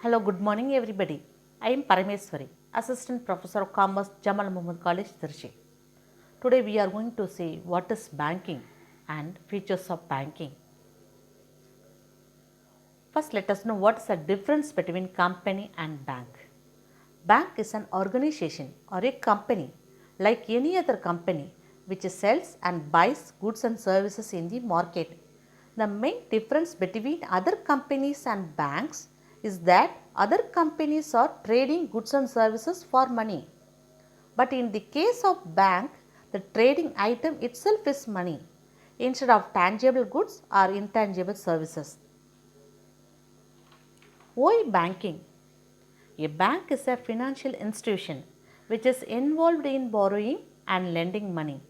Hello, good morning everybody. I am Parameswari, Assistant Professor of Commerce, Jamal Muhammad College, Tirchi. Today we are going to see what is banking and features of banking. First, let us know what is the difference between company and bank. Bank is an organization or a company like any other company which sells and buys goods and services in the market. The main difference between other companies and banks is that other companies are trading goods and services for money. But in the case of bank, the trading item itself is money instead of tangible goods or intangible services. Why banking? A bank is a financial institution which is involved in borrowing and lending money.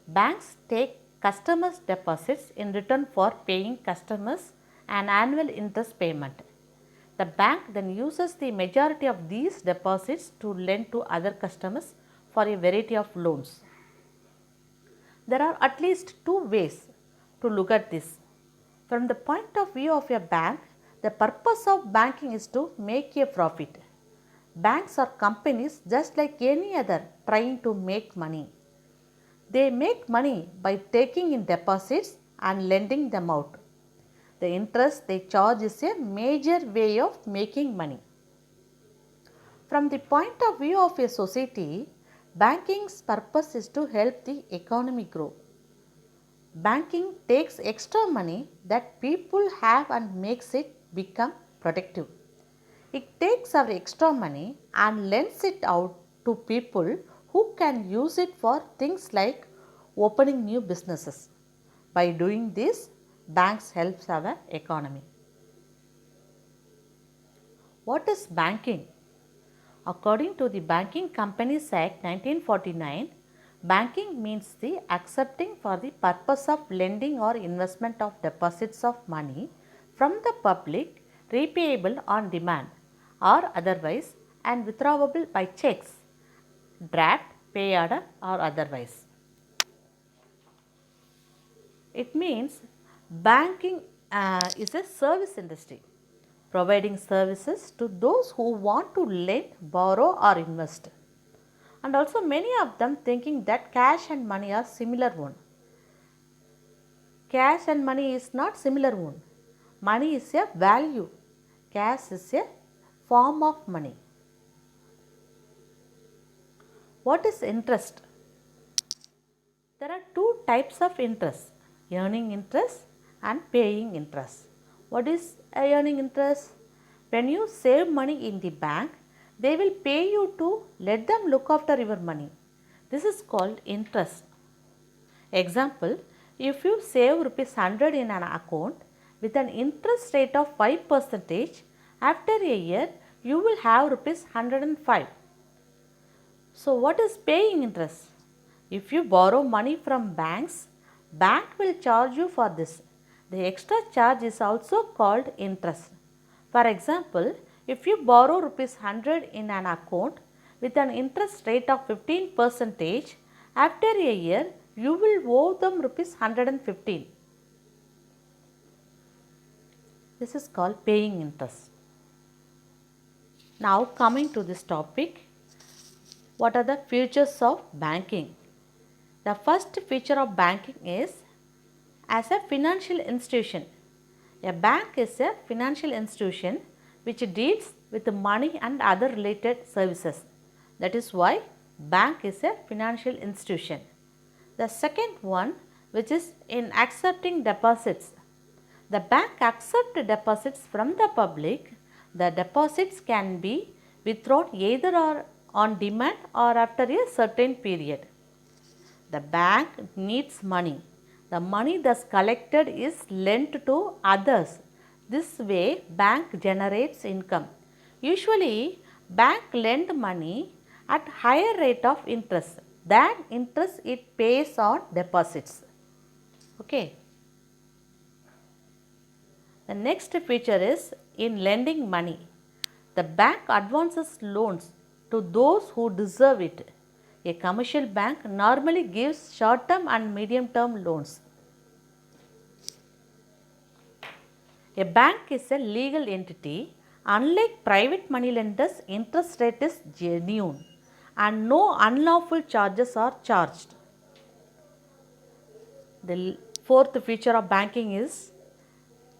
Banks take customers' deposits in return for paying customers an annual interest payment. The bank then uses the majority of these deposits to lend to other customers for a variety of loans. There are at least two ways to look at this. From the point of view of a bank, the purpose of banking is to make a profit. Banks are companies just like any other trying to make money. They make money by taking in deposits and lending them out. The interest they charge is a major way of making money. From the point of view of a society, banking's purpose is to help the economy grow. Banking takes extra money that people have and makes it become productive. It takes our extra money and lends it out to people who can use it for things like opening new businesses. By doing this, banks help our economy. What is banking? According to the Banking Companies Act 1949, banking means the accepting for the purpose of lending or investment of deposits of money from the public repayable on demand or otherwise and withdrawable by checks, draft, pay order or otherwise. It means banking is a service industry providing services to those who want to lend, borrow or invest. And also many of them thinking that cash and money are similar one. Cash and money is not similar one. Money is a value. Cash is a form of money. What is interest? There are two types of interest, earning interest and paying interest. What is earning interest? When you save money in the bank, they will pay you to let them look after your money. This is called interest. Example, if you save rupees 100 in an account with an interest rate of 5%, after a year you will have rupees 105. So what is paying interest? If you borrow money from banks, bank will charge you for this. The extra charge is also called interest. For example, if you borrow rupees 100 in an account with an interest rate of 15%, after a year you will owe them rupees 115. This is called paying interest. Now coming to this topic, what are the features of banking? The first feature of banking is as a financial institution. A bank is a financial institution which deals with money and other related services. That is why bank is a financial institution. The second one, which is in accepting deposits. The bank accepts deposits from the public. The deposits can be withdrawn either on demand or after a certain period. The bank needs money. The money thus collected is lent to others. This way bank generates income. Usually bank lend money at higher rate of interest than interest it pays on deposits. Okay. The next feature is in lending money. The bank advances loans to those who deserve it. A commercial bank normally gives short term and medium term loans. A bank is a legal entity Unlike private money lenders, interest rate is genuine and no unlawful charges are charged. The fourth feature of banking is,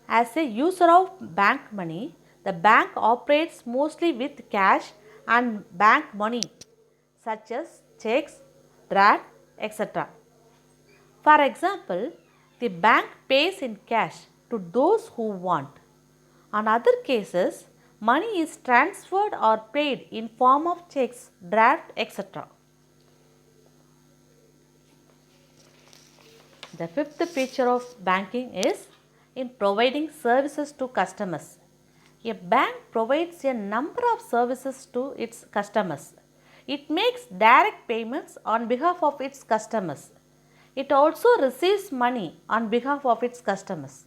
as a user of bank money, the bank operates mostly with cash and bank money such as checks, draft, etc. For example, the bank pays in cash to those who want. On other cases, money is transferred or paid in form of checks, draft, etc. The fifth feature of banking is in providing services to customers. A bank provides a number of services to its customers. It makes direct payments on behalf of its customers. It also receives money on behalf of its customers.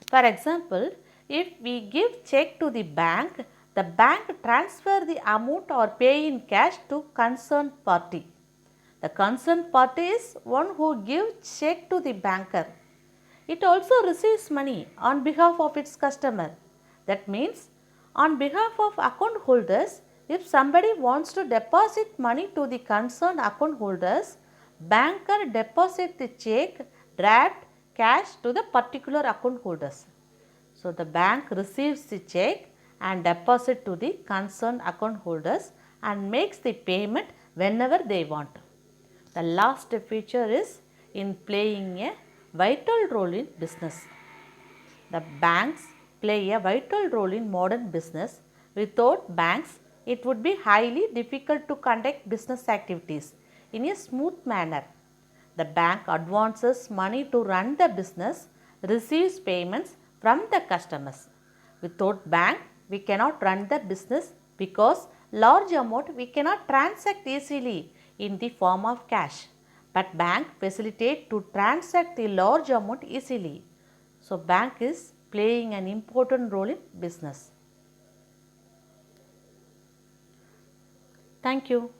For example, if we give check to the bank transfer the amount or pay in cash to concerned party. The concerned party is one who gives check to the banker. It also receives money on behalf of its customer. That means on behalf of account holders, if somebody wants to deposit money to the concerned account holders, banker deposit the check, draft, cash to the particular account holders. So the bank receives the check and deposit to the concerned account holders and makes the payment whenever they want. The last feature is in playing a vital role in business. The banks play a vital role in modern business. Without banks, it would be highly difficult to conduct business activities in a smooth manner. The bank advances money to run the business, receives payments from the customers. Without bank, we cannot run the business because large amount we cannot transact easily in the form of cash. But bank facilitate to transact the large amount easily. So bank is playing an important role in business. Thank you.